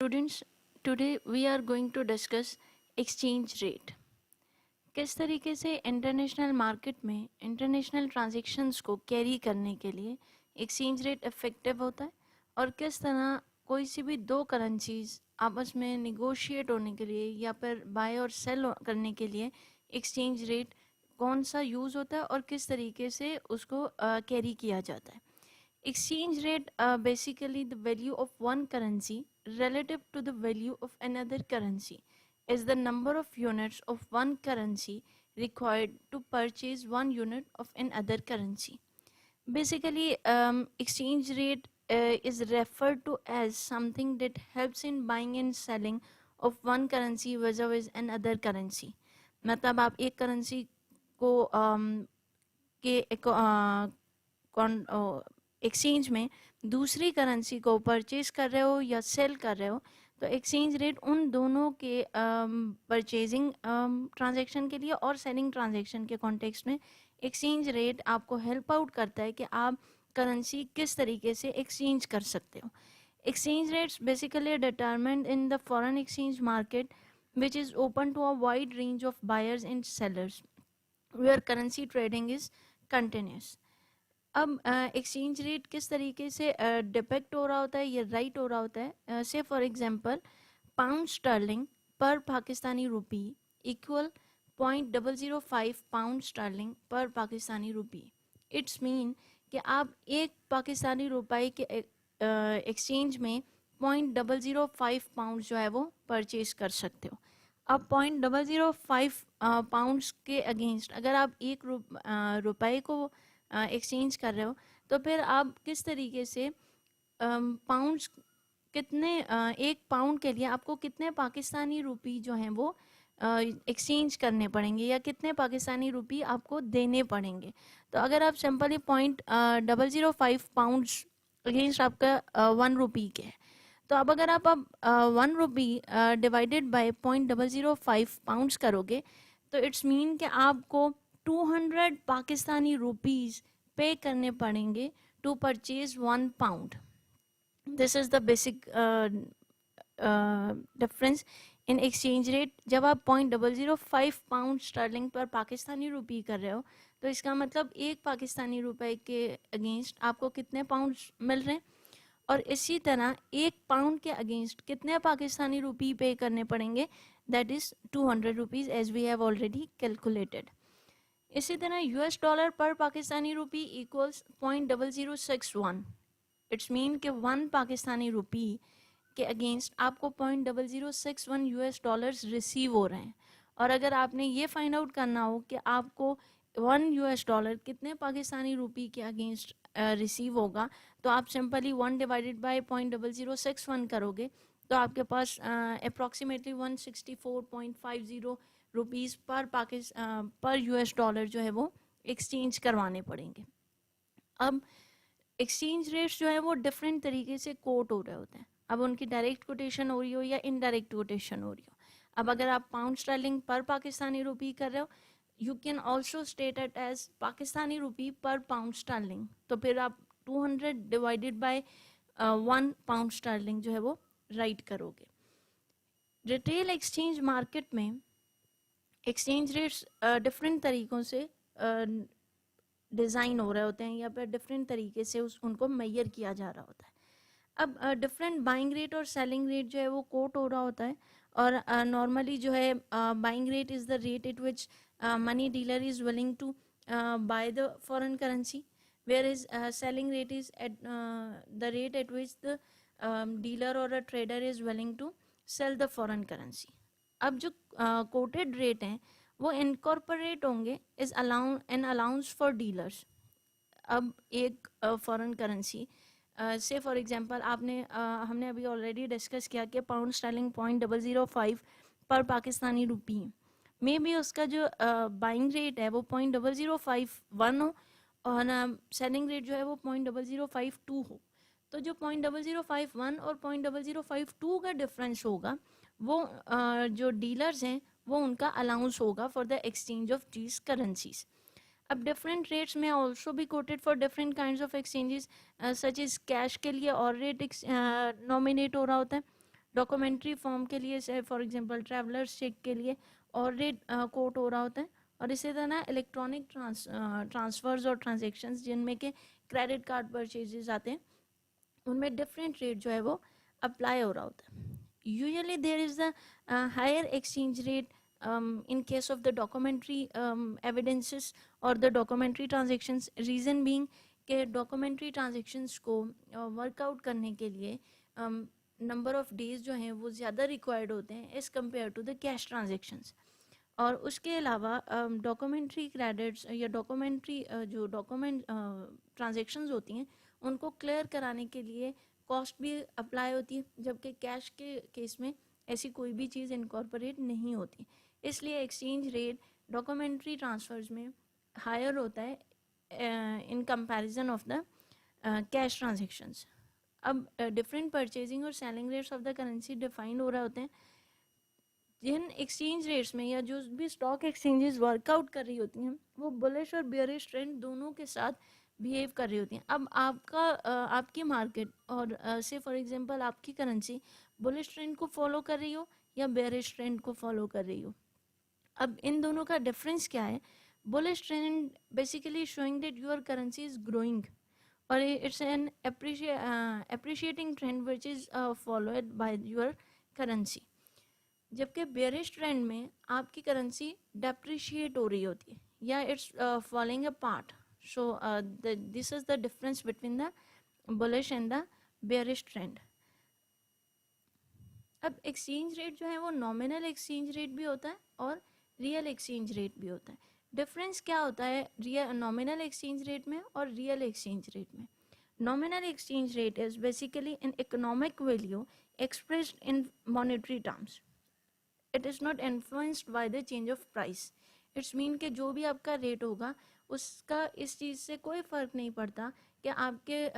Students, today we are going to discuss exchange rate. किस तरीके से इंटरनेशनल मार्केट में इंटरनेशनल ट्रांजैक्शंस को कैरी करने के लिए एक्सचेंज रेट इफेक्टिव होता है और किस तरह कोई सी भी दो करेंसीज आपस में निगोशिएट होने के लिए या फिर बाय और सेल करने के लिए एक्सचेंज रेट कौन सा यूज़ होता है और किस तरीके से उसको कैरी किया जाता है. Exchange rate basically the value of one currency relative to the value of another currency is the number of units of one currency required to purchase one unit of another currency. Basically, exchange rate is referred to as something that helps in buying and selling of one currency versus another currency. मतलब आप एक currency को exchange में दूसरी currency को purchase कर रहे हो या सेल कर रहे हो तो एक्सचेंज रेट उन दोनों के परचेजिंग ट्रांजैक्शन के लिए और सेलिंग ट्रांजैक्शन के कॉन्टेक्स्ट में एक्सचेंज रेट आपको हेल्प आउट करता है कि आप करेंसी किस तरीके से एक्सचेंज कर सकते हो. Exchange rates basically determined in the foreign exchange market which is open to a wide range of buyers and sellers where currency trading is continuous. अब एक्सचेंज रेट किस तरीके से डिपेक्ट हो रहा होता है या राइट हो रहा होता है. Say for example pound sterling पर पाकिस्तानी रुपी इक्वल 0.005 पाउंड स्टर्लिंग पर पाकिस्तानी रुपी. इट्स मीन कि आप एक पाकिस्तानी रुपये के एक्सचेंज में 0.005 पाउंड जो है वो परचेज कर सकते हो. अब 0.005 पाउंड्स के अगेंस्ट अगर आप एक रुपये को एक्सचेंज कर रहे हो तो फिर आप किस तरीके से पाउंड्स कितने एक पाउंड के लिए आपको कितने पाकिस्तानी रुपी जो हैं वो एक्सचेंज करने पड़ेंगे या कितने पाकिस्तानी रुपी आपको देने पड़ेंगे. तो अगर आप सिंपली 0.005 पाउंड्स अगेंस्ट आपका 1 रुपी के है तो अब अगर आप 1 रुपी डिवाइडेड बाय 0.005 पाउंड्स करोगे तो इट्स मीन कि आपको 200 पाकिस्तानी रुपीस पे करने पड़ेंगे to purchase 1 pound. This is the basic difference in exchange rate. जब आप 0.005 पाउंड स्टर्लिंग पर पाकिस्तानी रुपी कर रहे हो तो इसका मतलब एक पाकिस्तानी रुपए के अगेंस्ट आपको कितने पाउंड मिल रहे हैं और इसी तरह एक पाउंड के अगेंस्ट कितने पाकिस्तानी रुपी पे करने पड़ेंगे. That is 200 rupees as we have already calculated. इसी तरह यूएस डॉलर पर Pakistani rupee equals 0.0061. It's mean कि 1 पाकिस्तानी रुपी के अगेंस्ट आपको 0.0061 यूएस डॉलर्स रिसीव हो रहे हैं. और अगर आपने ये फाइंड आउट करना हो कि आपको 1 यूएस डॉलर कितने पाकिस्तानी रुपी के अगेंस्ट रिसीव होगा तो आप सिंपली 1 डिवाइडेड बाय 0.0061 करोगे तो आपके पास अप्रॉक्सीमेटली 164.50 रुपीज़ पर यूएस डॉलर जो है वो एक्सचेंज करवाने पड़ेंगे. अब एक्सचेंज रेट्स जो है वो डिफरेंट तरीके से कोट हो रहे होते हैं. अब उनकी डायरेक्ट कोटेशन हो रही हो या इनडायरेक्ट कोटेशन हो रही हो. अब अगर आप पाउंड स्टर्लिंग पर पाकिस्तानी रुपी कर रहे हो you can also state it as Pakistani rupee per pound Stirling. तो फिर आप 200 डिवाइडेड बाय 1 पाउंड स्टर्लिंग जो है वो राइट करोगे. रिटेल एक्सचेंज मार्केट में एक्सचेंज रेट्स डिफरेंट तरीक़ों से डिज़ाइन हो रहे होते हैं या फिर डिफरेंट तरीके से उनको मेजर किया जा रहा होता है. अब डिफरेंट बाइंग रेट और सेलिंग रेट जो है वो कोट हो रहा होता है और नॉर्मली जो है buying rate is the rate at which money dealer is willing to buy the foreign currency where is selling rate is at the rate at which the dealer और a trader is willing to sell the foreign currency. अब जो quoted rate हैं वो incorporate होंगे is an allowance for dealers. अब एक foreign currency से for example हमने अभी ऑलरेडी डिस्कस किया कि पाउंड स्टर्लिंग 0.005 पर पाकिस्तानी रुपी में भी उसका जो बाइंग रेट है वो 0.0051 हो और सेलिंग रेट जो है वो 0.0052 हो. तो जो 0.0051 और 0.0052 का डिफरेंस होगा वो जो डीलर्स हैं वो उनका अलाउंस होगा for the exchange of these currencies. अब डिफरेंट रेट्स में ऑल्सो भी coated for different kinds of exchanges such is cash के लिए और रेट नॉमिनेट हो रहा होता है डॉक्यूमेंट्री फॉर्म के लिए से फॉर एग्जांपल ट्रैवलर्स चेक के लिए और रेट कोट हो रहा होता है, और इसी तरह इलेक्ट्रॉनिक ट्रांसफर्स और ट्रांजेक्शन्स जिनमें के क्रेडिट कार्ड परचेजेस आते हैं, उनमें डिफरेंट रेट जो है वो अप्लाई हो रहा होता है. Usually there is the higher exchange rate in case of the documentary evidences or the documentary transactions. Reason being कि documentary transactions को वर्कआउट करने के लिए नंबर ऑफ डेज जो हैं वो ज़्यादा रिक्वायर्ड होते हैं as compare to the cash transactions. और उसके अलावा डॉक्यूमेंट्री क्रेडिट्स या डॉक्यूमेंट्री जो डॉक्यूमेंट ट्रांजेक्शन्स होती हैं उनको क्लियर कराने के लिए कॉस्ट भी अप्लाई होती है, जबकि कैश के केस में ऐसी कोई भी चीज़ इनकॉर्पोरेट नहीं होती. इसलिए एक्सचेंज रेट डॉक्यूमेंट्री ट्रांसफर्स में हायर होता है in comparison of the cash transactions. अब डिफरेंट परचेजिंग और selling rates of the currency define हो रहे होते हैं. जिन एक्सचेंज रेट्स में या जो भी स्टॉक एक्सचेंजेस वर्कआउट कर रही होती हैं वो बुलिश और बेयरिश ट्रेंड दोनों के साथ बिहेव कर रही होती हैं. अब आपकी मार्केट और से फॉर एग्जांपल आपकी करेंसी बुलिश ट्रेंड को फॉलो कर रही हो या बेयरिश ट्रेंड को फॉलो कर रही हो. अब इन दोनों का डिफरेंस क्या है? Bullish trend basically showing that your currency is growing और it's an appreciating trend which is followed by your currency. जबकि बेयरिश ट्रेंड में आपकी करेंसी डेप्रिशिएट हो रही होती है या it's following a part. So this is the difference between the bullish and the bearish trend. अब एक्सचेंज रेट जो है वो नॉमिनल एक्सचेंज रेट भी होता है और रियल एक्सचेंज रेट भी होता है. डिफरेंस क्या होता है नॉमिनल एक्सचेंज रेट में और रियल एक्सचेंज रेट में? Nominal exchange rate is basically an economic value expressed in monetary terms. It is not influenced by the change of price. It's mean कि जो भी आपका रेट होगा उसका इस चीज़ से कोई फ़र्क नहीं पड़ता कि आपके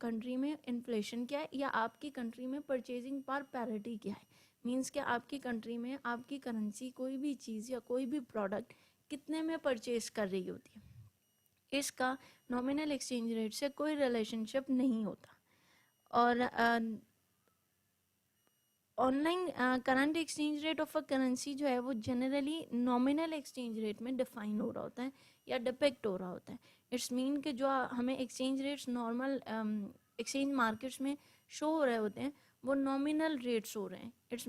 कंट्री में इन्फ्लेशन क्या है या आपकी कंट्री में परचेजिंग पावर पैरिटी क्या है. मीन्स कि आपकी कंट्री में आपकी करेंसी कोई भी चीज़ या कोई भी प्रोडक्ट कितने में परचेज कर रही होती है, इसका नॉमिनल एक्सचेंज रेट से कोई रिलेशनशिप नहीं होता. और online current exchange rate of a currency जो है वो जनरली नॉमिनल एक्सचेंज रेट में डिफाइन हो रहा होता है या डिपेक्ट हो रहा होता है. इट्स मीन कि जो हमें exchange rates normal exchange markets में शो हो रहे होते हैं वो नॉमिनल रेट्स हो रहे हैं. इट्स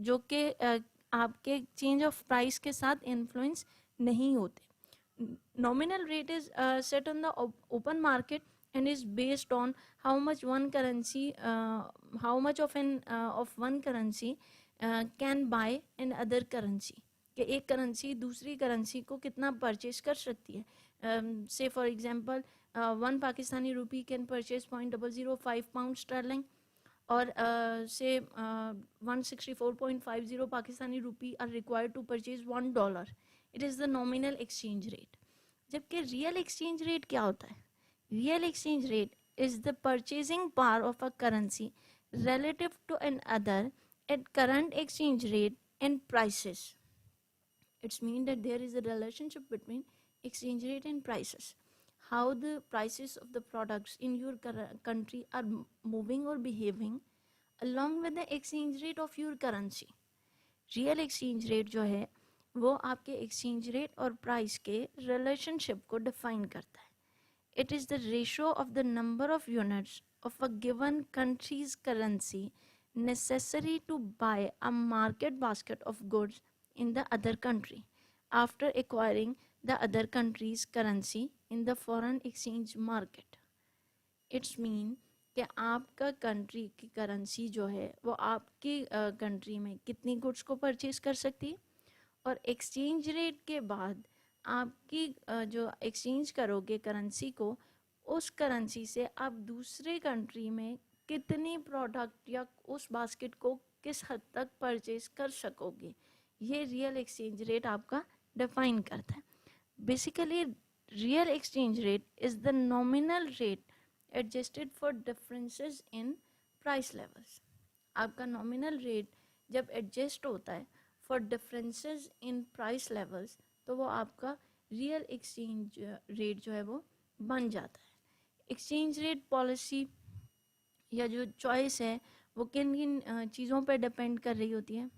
जो कि आपके चेंज ऑफ प्राइस के साथ इन्फ्लुएंस नहीं होते. Nominal rate is set on the open market and is based on how much one currency, how much of one currency can buy in other currency. कि एक currency दूसरी currency को कितना purchase कर सकती है. Say for example 1 Pakistani rupee can purchase 0.005 pound sterling और say 164.50 Pakistani rupee are required to purchase $1. It is the nominal exchange rate. जबकि रियल एक्सचेंज रेट क्या होता है? Real exchange rate is the purchasing power of a currency relative to another at current exchange rate and prices. It means that there is a relationship between exchange rate and prices. How the prices of the products in your country are moving or behaving along with the exchange rate of your currency. Real exchange rate जो है वो आपके exchange rate और price के relationship को define करता है. It is the ratio of the number of units of a given countries currency necessary to buy a market basket of goods in the other country after acquiring the other country's currency in the foreign exchange market. It's mean कि आपका country की currency जो है वो आपकी country में कितनी goods को परचेज कर सकती है और एक्सचेंज रेट के बाद आपकी जो एक्सचेंज करोगे करेंसी को उस करेंसी से आप दूसरे कंट्री में कितनी प्रोडक्ट या उस बास्केट को किस हद तक परचेज कर सकोगे, ये रियल एक्सचेंज रेट आपका डिफाइन करता है. Basically real exchange rate is the nominal rate adjusted for differences in price levels. आपका नॉमिनल रेट जब एडजस्ट होता है for differences in price levels तो वो आपका रियल एक्सचेंज रेट जो है वो बन जाता है. एक्सचेंज रेट पॉलिसी या जो चॉइस है वो किन किन चीज़ों पर डिपेंड कर रही होती है।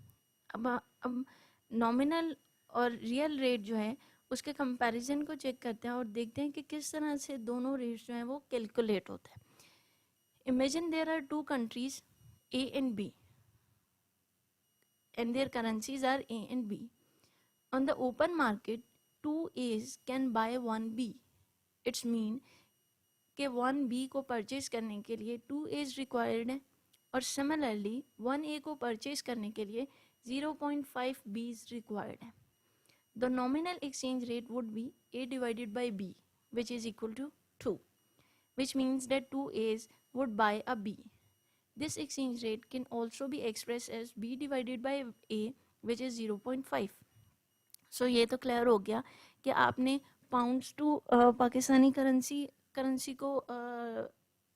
अब नॉमिनल और रियल रेट जो है उसके कंपैरिजन को चेक करते हैं और देखते हैं कि किस तरह से दोनों रेट्स जो हैं वो कैलकुलेट होते हैं। Imagine there are two countries A and B and their currencies are A and B. On the open market, two A's can buy one B. It's mean कि 1B को परचेज करने के लिए 2A's रिक्वायर्ड है और similarly 1A को purchase करने के लिए 0.5 B's रिक्वायर्ड है. The nominal exchange rate would be A divided by B, which is equal to 2, which means that 2A's would buy a B. This exchange rate can also be expressed as B divided by A, which is 0.5. So ये तो clear हो गया कि आपने pounds to Pakistani currency को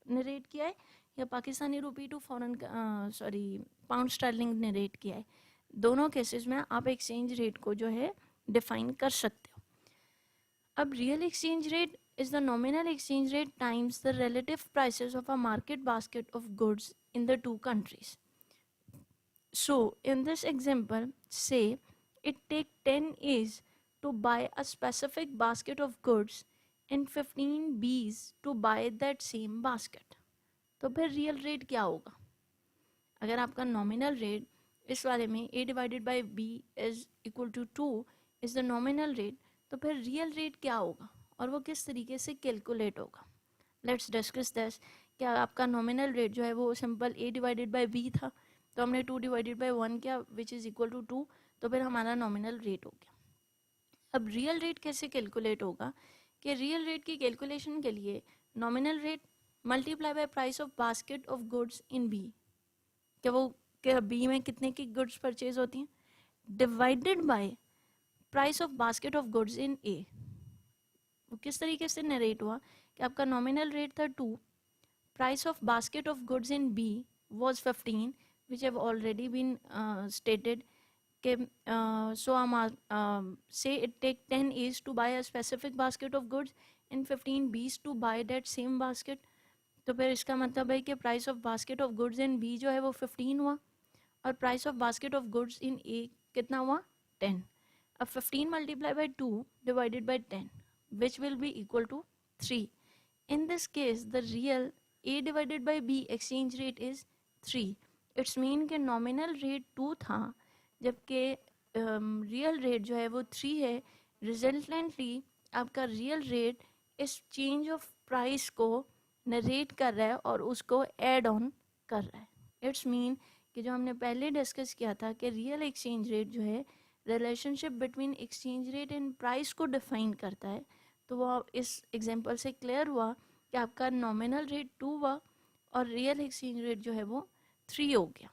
narrate किया है या Pakistani rupee to foreign pound sterling narrate किया है. दोनों केसेस में आप एक्सचेंज रेट को जो है डिफाइन कर सकते हो. अब real exchange rate is the nominal exchange rate times the relative prices of a market basket of goods in the two countries. So, in this example, say it take 10 A's to buy a specific basket of goods and 15 B's to buy that same basket. तो फिर real rate क्या होगा? अगर आपका nominal rate इस वाले में A divided by B is equal to 2 is the nominal rate, तो फिर रियल रेट क्या होगा और वो किस तरीके से कैलकुलेट होगा? Let's discuss this. क्या आपका नॉमिनल रेट जो है वो simple A divided by B था, तो हमने 2 डिवाइडेड बाई 1 किया विच इज़ इक्वल टू 2, तो फिर हमारा नॉमिनल रेट हो गया. अब रियल रेट कैसे कैलकुलेट होगा? कि रियल रेट की कैलकुलेशन के लिए nominal rate multiply by price of basket of goods in B, क्या बी में कितने की गुड्स परचेज होती हैं, divided by price of basket of goods in A. वो किस तरीके से नरेट हुआ कि आपका नॉमिनल रेट था 2, price of basket of goods in B was 15 which have already been stated कि say it take 10 A's to buy a specific basket of goods and 15 B's to buy that same basket. तो फिर इसका मतलब है कि price of basket of goods in B जो है वो 15 हुआ और price of basket of goods in A कितना हुआ 10. अब 15 multiply by 2 divided by 10 which will be equal to 3. In this case the real A divided by B exchange rate is 3. It's mean कि nominal rate 2 था जबकि real rate जो है वो 3 है. रिजल्टेंटली आपका रियल रेट इस चेंज ऑफ प्राइस को नरेट कर रहा है और उसको ऐड ऑन कर रहा है. इट्स मीन कि जो हमने पहले डिस्कस किया था कि रियल एक्सचेंज रेट जो है relationship between exchange rate and price को डिफाइन करता है, तो वो इस एग्जांपल से क्लियर हुआ कि आपका नॉमिनल रेट 2 हुआ और रियल एक्सचेंज रेट जो है वो 3 हो गया.